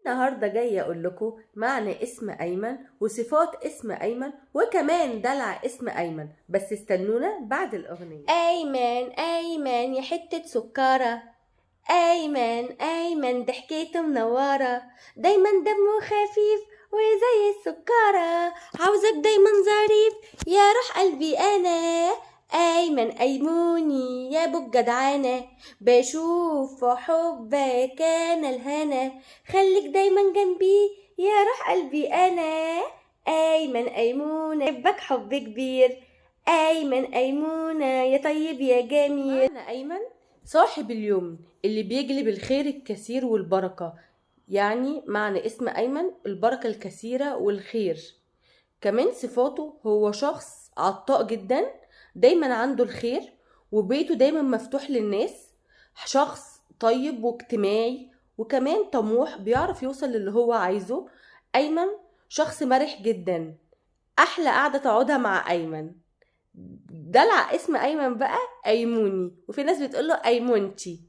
النهاردة جاية أقول لكم معنى اسم أيمن وصفات اسم أيمن وكمان دلع اسم أيمن، بس استنونا بعد الأغنية. أيمن أيمن يا حتة سكرة، أيمن أيمن ضحكته منورة، دايما دمه خفيف وزي السكرة، عاوزك دايما ظريف يا روح قلبي أنا، أيمن أيموني يا ابو الجدعانة، بشوف حبك أنا الهنا، خليك دايما جنبي يا روح قلبي أنا، أيمن أيمونة بحبك حب كبير، أيمن أيمونة يا طيب يا جميل. أنا أيمن صاحب اليوم اللي بيجلب الخير الكثير والبركة، يعني معنى اسم أيمن البركة الكثيرة والخير. كمان صفاته هو شخص عطاء جدا، دايما عنده الخير وبيته دايما مفتوح للناس، شخص طيب واجتماعي وكمان طموح بيعرف يوصل للي هو عايزه. أيمن شخص مرح جدا، أحلى قعدة تقعدها مع أيمن. دلع اسم أيمن بقى أيموني، وفي ناس بتقوله أيمونتي.